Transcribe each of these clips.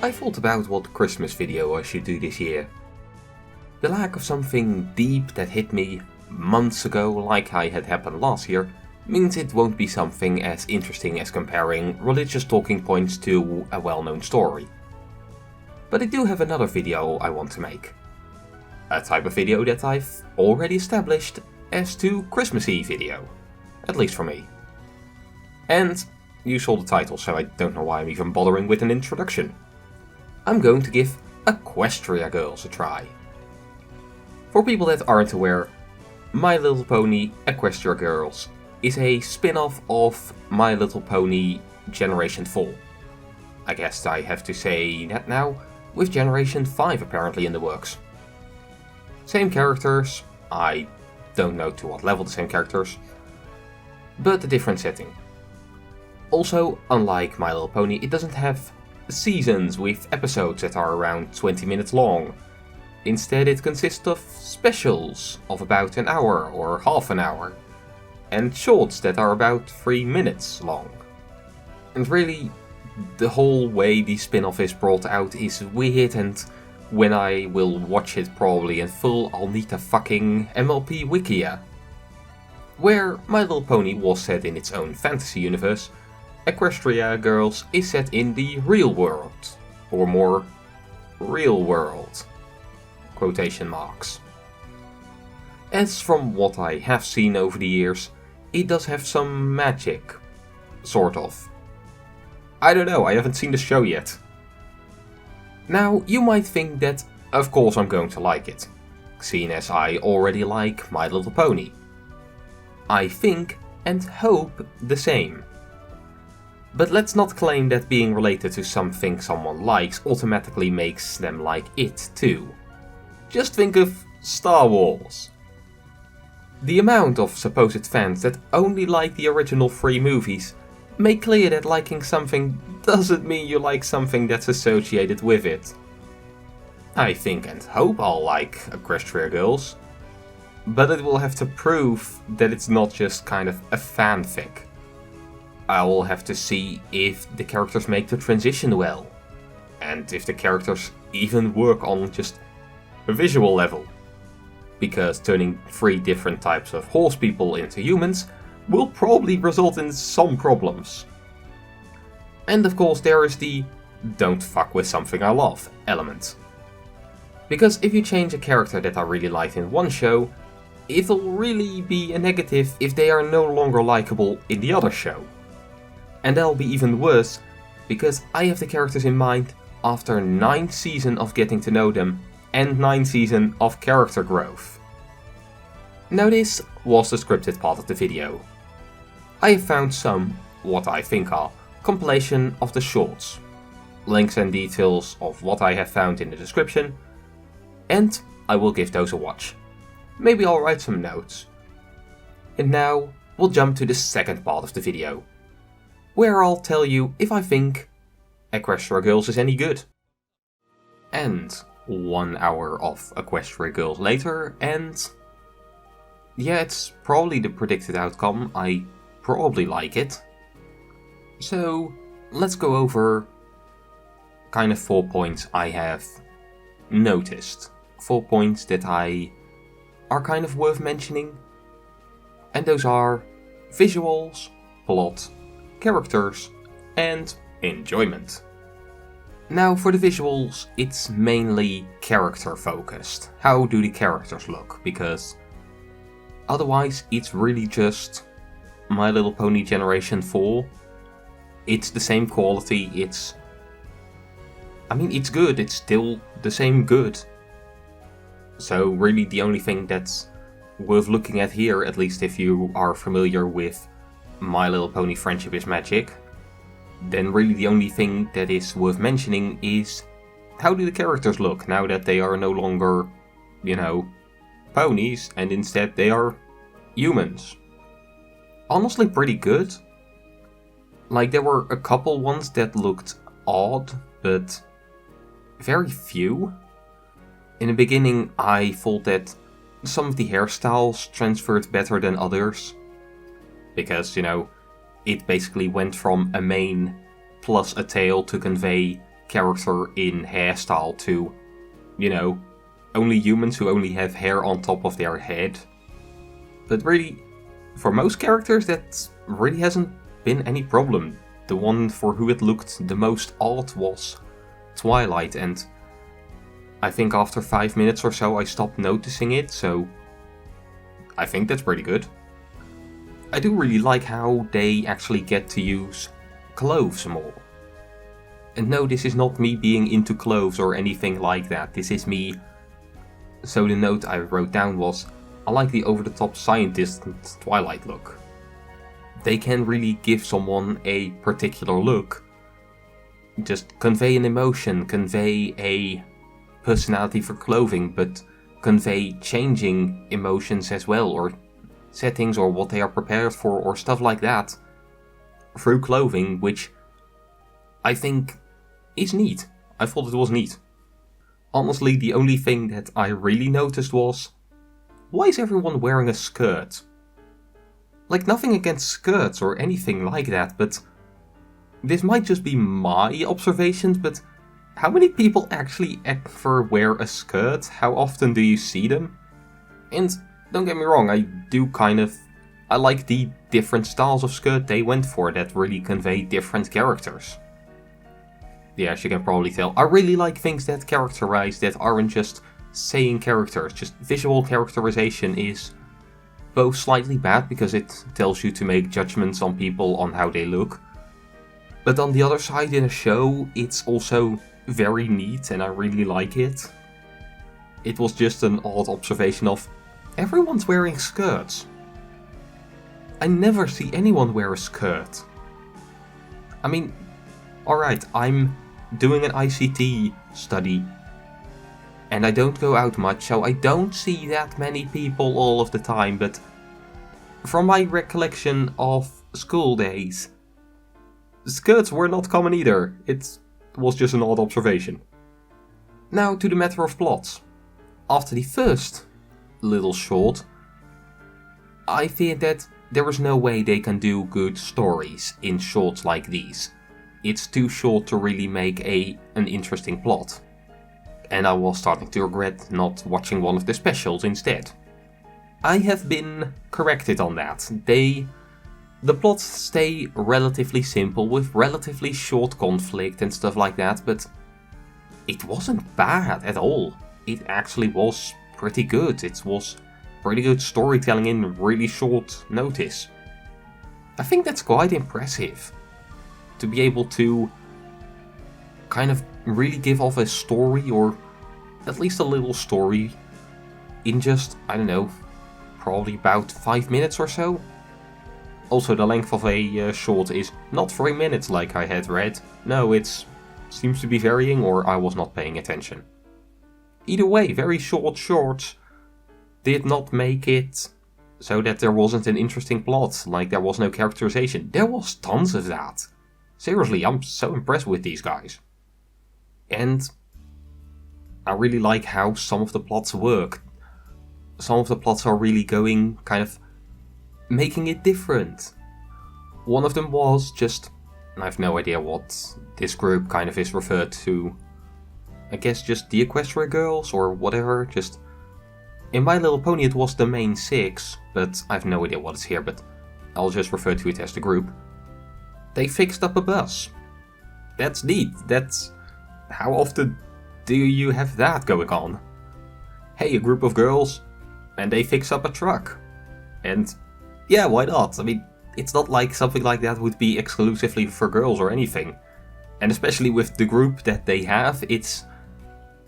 I thought about what Christmas video I should do this year. The lack of something deep that hit me months ago like I had happened last year means it won't be something as interesting as comparing religious talking points to a well-known story. But I do have another video I want to make. A type of video that I've already established as to Christmassy video. At least for me. And you saw the title, so I don't know why I'm even bothering with an introduction. I'm going to give Equestria Girls a try. For people that aren't aware, My Little Pony Equestria Girls is a spin-off of My Little Pony Generation 4. I guess I have to say that now, with Generation 5 apparently in the works. Same characters, I don't know to what level the same characters, but a different setting. Also, unlike My Little Pony, it doesn't have seasons with episodes that are around 20 minutes long. Instead, it consists of specials of about an hour or half an hour, and shorts that are about 3 minutes long. And really, the whole way the spin-off is brought out is weird, and when I will watch it probably in full, I'll need a fucking MLP Wikia. Where My Little Pony was set in its own fantasy universe, Equestria Girls is set in the real world, or more, real world, quotation marks. As from what I have seen over the years, it does have some magic, sort of. I don't know, I haven't seen the show yet. Now, you might think that of course I'm going to like it, seeing as I already like My Little Pony. I think and hope the same. But let's not claim that being related to something someone likes automatically makes them like it too. Just think of Star Wars. The amount of supposed fans that only like the original 3 movies make clear that liking something doesn't mean you like something that's associated with it. I think and hope I'll like Equestria Girls, but it will have to prove that it's not just kind of a fanfic. I will have to see if the characters make the transition well, and if the characters even work on just a visual level. Because turning 3 different types of horse people into humans will probably result in some problems. And of course there is the don't fuck with something I love element. Because if you change a character that I really liked in one show, it'll really be a negative if they are no longer likable in the other show. And that'll be even worse, because I have the characters in mind after 9 seasons of getting to know them and 9 seasons of character growth. Now this was the scripted part of the video. I have found some, what I think are, compilation of the shorts. Links and details of what I have found in the description, and I will give those a watch. Maybe I'll write some notes. And now we'll jump to the second part of the video, where I'll tell you if I think Equestria Girls is any good. And 1 hour of Equestria Girls later, and yeah, it's probably the predicted outcome. I probably like it. So let's go over kind of 4 points I have noticed. 4 points that are kind of worth mentioning. And those are visuals, plot, characters, and enjoyment. Now for the visuals, it's mainly character focused. How do the characters look? Because otherwise it's really just My Little Pony Generation 4. It's the same quality, it's good, it's still the same good. So really the only thing that's worth looking at here, at least if you are familiar with My Little Pony Friendship is Magic, then really the only thing that is worth mentioning is how do the characters look now that they are no longer, ponies, and instead they are humans. Honestly pretty good. Like there were a couple ones that looked odd, but very few. In the beginning I thought that some of the hairstyles transferred better than others. Because, it basically went from a mane plus a tail to convey character in hairstyle to, only humans who only have hair on top of their head. But really, for most characters, that really hasn't been any problem. The one for who it looked the most odd was Twilight, and I think after 5 minutes or so I stopped noticing it, so I think that's pretty good. I do really like how they actually get to use clothes more. And no, this is not me being into clothes or anything like that, this is me. So the note I wrote down was, I like the over-the-top scientist Twilight look. They can really give someone a particular look. Just convey an emotion, convey a personality for clothing, but convey changing emotions as well, or settings, or what they are prepared for, or stuff like that, through clothing, which I think is neat. I thought it was neat. Honestly, the only thing that I really noticed was, why is everyone wearing a skirt? Like, nothing against skirts or anything like that, but this might just be my observations, but how many people actually ever wear a skirt? How often do you see them? And don't get me wrong, I like the different styles of skirt they went for that really convey different characters. Yeah, as you can probably tell, I really like things that characterize, that aren't just saying characters. Just visual characterization is both slightly bad because it tells you to make judgments on people on how they look, but on the other side, in a show, it's also very neat and I really like it. It was just an odd observation of, everyone's wearing skirts. I never see anyone wear a skirt. I mean, alright, I'm doing an ICT study and I don't go out much, so I don't see that many people all of the time, but from my recollection of school days, skirts were not common either. It was just an odd observation. Now to the matter of plots. After the first little short, I fear that there is no way they can do good stories in shorts like these. It's too short to really make an interesting plot. And I was starting to regret not watching one of the specials instead. I have been corrected on that. The plots stay relatively simple with relatively short conflict and stuff like that, but it wasn't bad at all. It actually was pretty good. It was pretty good storytelling in really short notice. I think that's quite impressive. To be able to kind of really give off a story, or at least a little story, in just, I don't know, probably about 5 minutes or so. Also, the length of a short is not 3 minutes like I had read. No, it seems to be varying, or I was not paying attention. Either way, very short shorts did not make it so that there wasn't an interesting plot, like there was no characterization. There was tons of that. Seriously, I'm so impressed with these guys. And I really like how some of the plots work. Some of the plots are really going, kind of making it different. One of them was just, I have no idea what this group kind of is referred to. I guess just the Equestria Girls or whatever, just in My Little Pony it was the main 6, but I have no idea what it's here, but I'll just refer to it as the group. They fixed up a bus. That's neat. That's... how often do you have that going on? Hey, a group of girls, and they fix up a truck. And yeah, why not? I mean, it's not like something like that would be exclusively for girls or anything. And especially with the group that they have,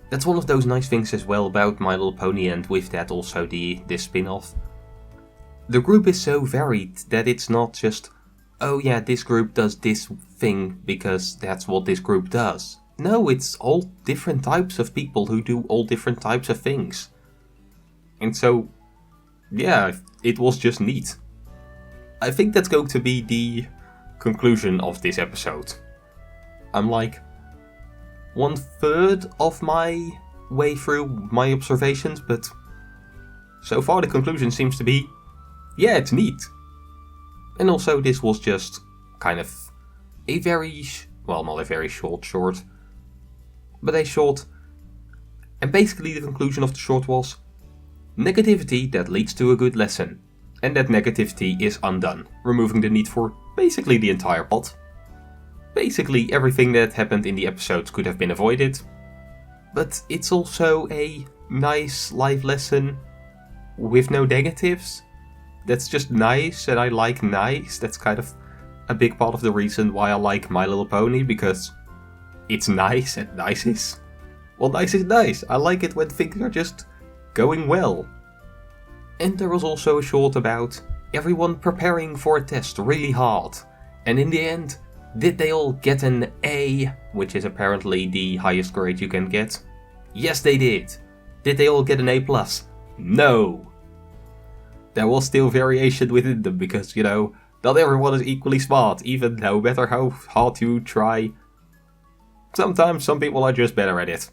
that's one of those nice things as well about My Little Pony, and with that also this spin-off. The group is so varied that it's not just, oh yeah, this group does this thing because that's what this group does. No, it's all different types of people who do all different types of things. And so, yeah, it was just neat. I think that's going to be the conclusion of this episode. I'm like 1/3 of my way through my observations, but so far the conclusion seems to be, yeah, it's neat. And also this was just kind of a very, well, not a very short, But a short, and basically the conclusion of the short was, negativity that leads to a good lesson, and that negativity is undone, removing the need for basically the entire plot. Basically everything that happened in the episodes could have been avoided, but it's also a nice life lesson with no negatives. That's just nice, and I like nice. That's kind of a big part of the reason why I like My Little Pony, because it's nice, and nice is... well, nice is nice. I like it when things are just going well. And there was also a short about everyone preparing for a test really hard, and in the end, did they all get an A, which is apparently the highest grade you can get? Yes, they did. Did they all get an A+? No. There was still variation within them, because, you know, not everyone is equally smart, even no matter how hard you try. Sometimes some people are just better at it.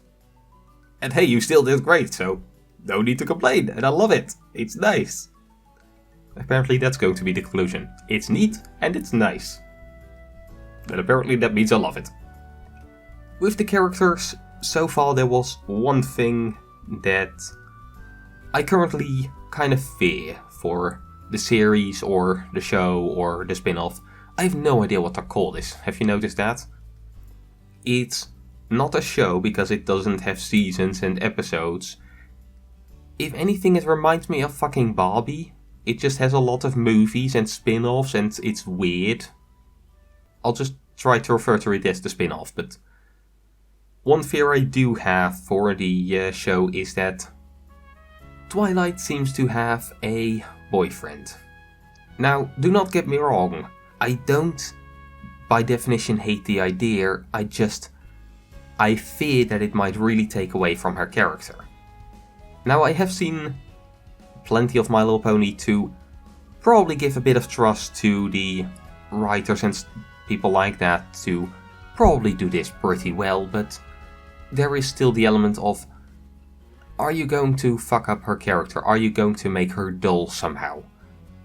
And hey, you still did great, so no need to complain, and I love it. It's nice. Apparently that's going to be the conclusion. It's neat, and it's nice. And apparently that means I love it. With the characters, so far there was one thing that I currently kind of fear for the series or the show or the spin-off. I have no idea what to call this. Have you noticed that? It's not a show because it doesn't have seasons and episodes. If anything, it reminds me of fucking Barbie. It just has a lot of movies and spin-offs and it's weird. I'll just try to refer to it as the spin-off, but one fear I do have for the show is that Twilight seems to have a boyfriend. Now, do not get me wrong, I don't by definition hate the idea, I fear that it might really take away from her character. Now, I have seen plenty of My Little Pony to probably give a bit of trust to the writers and people like that to probably do this pretty well, but there is still the element of, are you going to fuck up her character? Are you going to make her dull somehow?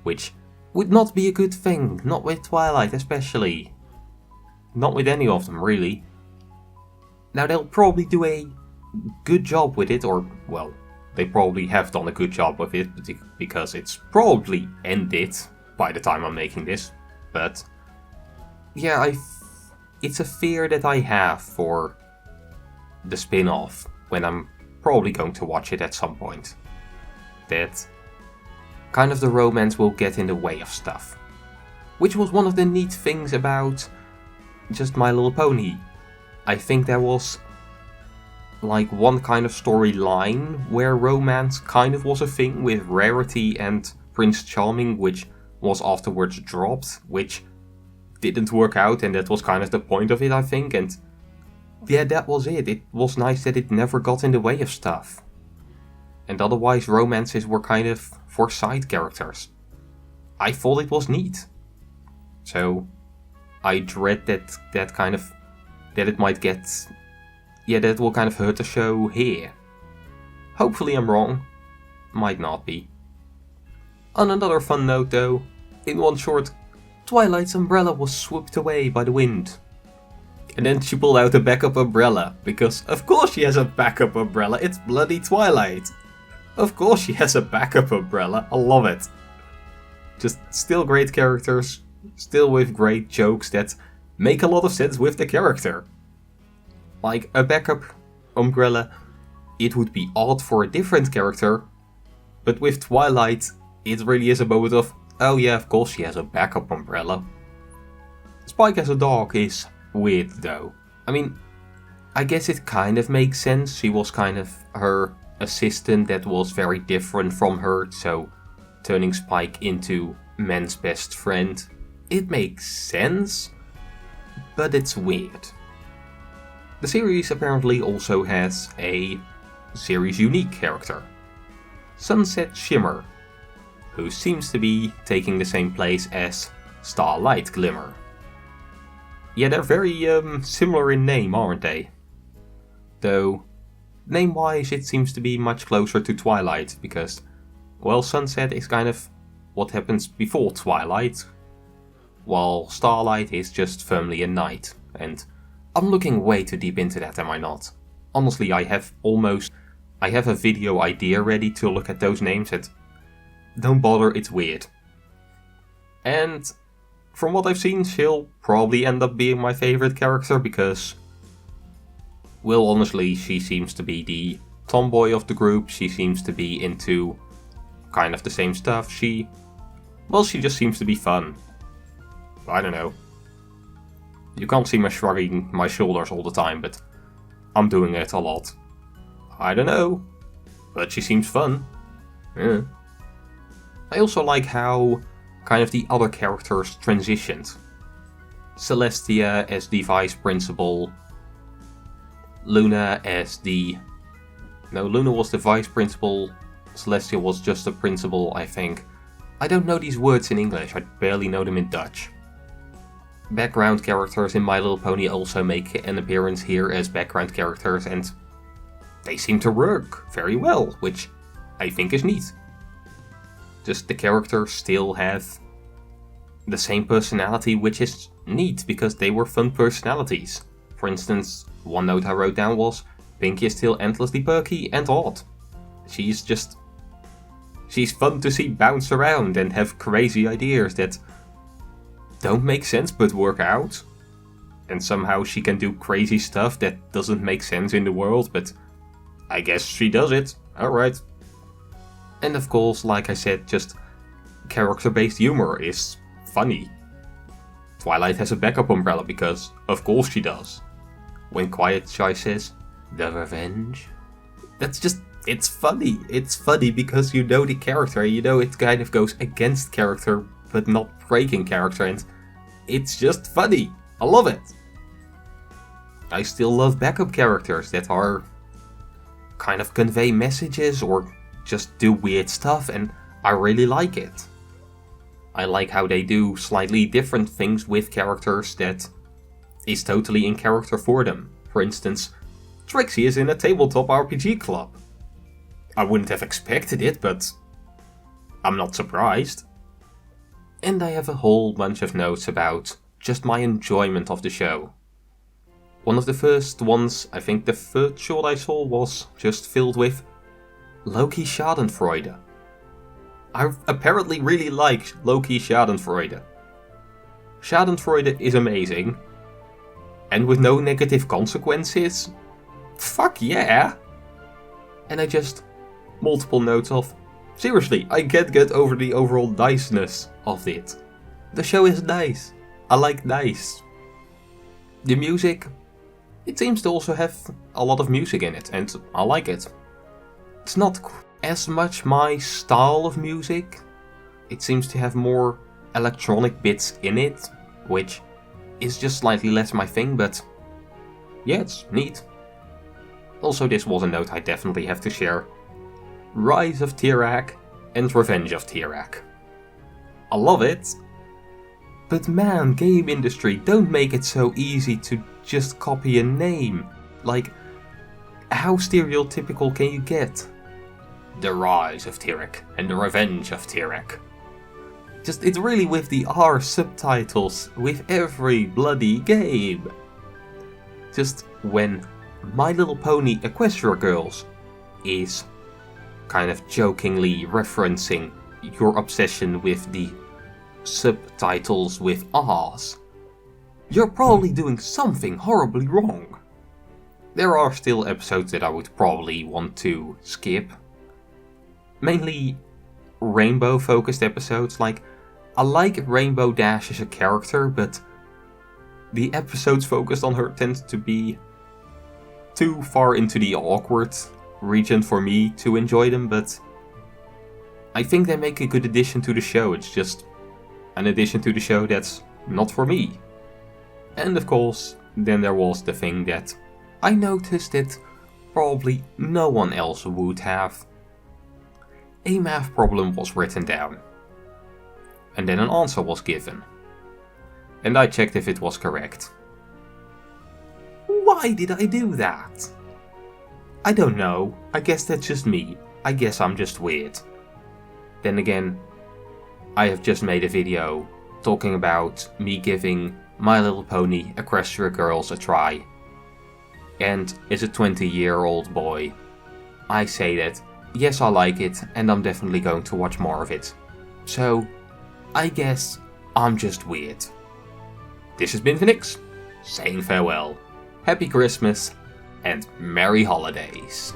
Which would not be a good thing, not with Twilight especially. Not with any of them, really. Now, they'll probably do a good job with it, or, well, they probably have done a good job with it, because it's probably ended by the time I'm making this. But, yeah, it's a fear that I have for the spin-off when I'm probably going to watch it at some point. That kind of the romance will get in the way of stuff. Which was one of the neat things about just My Little Pony. I think there was like one kind of storyline where romance kind of was a thing with Rarity and Prince Charming, which was afterwards dropped, which didn't work out, and that was kind of the point of it, I think, and yeah, that was it. It was nice that it never got in the way of stuff. And otherwise romances were kind of for side characters. I thought it was neat. So I dread that it might get, yeah, that will kind of hurt the show here. Hopefully I'm wrong. Might not be. On another fun note though, in one short, Twilight's umbrella was swooped away by the wind. And then she pulled out a backup umbrella, because of course she has a backup umbrella, it's bloody Twilight. Of course she has a backup umbrella, I love it. Just still great characters, still with great jokes that make a lot of sense with the character. Like a backup umbrella, it would be odd for a different character, but with Twilight, it really is a moment of, oh yeah, of course she has a backup umbrella. Spike as a dog is weird though. I mean, I guess it kind of makes sense. She was kind of her assistant that was very different from her, so turning Spike into man's best friend, it makes sense, but it's weird. The series apparently also has a series unique character, Sunset Shimmer, who seems to be taking the same place as Starlight Glimmer. Yeah, they're very similar in name, aren't they? Though, name-wise it seems to be much closer to Twilight, because, well, Sunset is kind of what happens before Twilight, while Starlight is just firmly a night, and I'm looking way too deep into that, am I not? honestly, I have a video idea ready to look at those names, and don't bother, it's weird. And from what I've seen, she'll probably end up being my favorite character because, well, honestly, she seems to be the tomboy of the group. She seems to be into kind of the same stuff. She just seems to be fun. I don't know. You can't see me shrugging my shoulders all the time, but I'm doing it a lot. I don't know, but she seems fun. Yeah. I also like how kind of the other characters transitioned. Celestia as the vice principal. Luna was the vice principal. Celestia was just a principal, I think. I don't know these words in English, I barely know them in Dutch. Background characters in My Little Pony also make an appearance here as background characters, and they seem to work very well, which I think is neat. Just the characters still have the same personality, which is neat because they were fun personalities. For instance, one note I wrote down was, Pinky is still endlessly perky and odd. She's fun to see bounce around and have crazy ideas that don't make sense but work out. And somehow she can do crazy stuff that doesn't make sense in the world, but I guess she does it. Alright. And of course, like I said, just character-based humor is funny. Twilight has a backup umbrella because, of course she does. When Quiet Shy says, "The revenge?" It's funny. It's funny because you know the character, you know it kind of goes against character, but not breaking character, and it's just funny. I love it. I still love backup characters that are kind of convey messages or just do weird stuff, and I really like it. I like how they do slightly different things with characters that is totally in character for them. For instance, Trixie is in a tabletop RPG club. I wouldn't have expected it, but I'm not surprised. And I have a whole bunch of notes about just my enjoyment of the show. One of the first ones, I think the first shot I saw, was just filled with Loki Schadenfreude. I apparently really like Loki Schadenfreude. Schadenfreude is amazing. And with no negative consequences? Fuck yeah! And I just... multiple notes of... seriously, I can't get over the overall niceness of it. The show is nice. I like nice. The music... it seems to also have a lot of music in it, and I like it. It's not as much my style of music. It seems to have more electronic bits in it, which is just slightly less my thing, but yeah, it's neat. Also, this was a note I definitely have to share. Rise of Tirak and Revenge of Tirak. I love it. But man, game industry, don't make it so easy to just copy a name. Like, how stereotypical can you get? The Rise of Tirak and the Revenge of Tirak. Just, it's really with the R subtitles with every bloody game. Just when My Little Pony Equestria Girls is kind of jokingly referencing your obsession with the subtitles with R's, you're probably doing something horribly wrong. There are still episodes that I would probably want to skip. Mainly rainbow focused episodes. Like, I like Rainbow Dash as a character, but the episodes focused on her tend to be too far into the awkward region for me to enjoy them, but I think they make a good addition to the show. It's just an addition to the show that's not for me. And of course, then there was the thing that I noticed that probably no one else would have. A math problem was written down, and then an answer was given, and I checked if it was correct. Why did I do that? I don't know, I guess that's just me. I guess I'm just weird. Then again, I have just made a video talking about me giving My Little Pony Equestria Girls a try. and is a 20-year-old boy. I say that, yes, I like it, and I'm definitely going to watch more of it. So, I guess I'm just weird. This has been Phoenix, saying farewell. Happy Christmas, and Merry Holidays.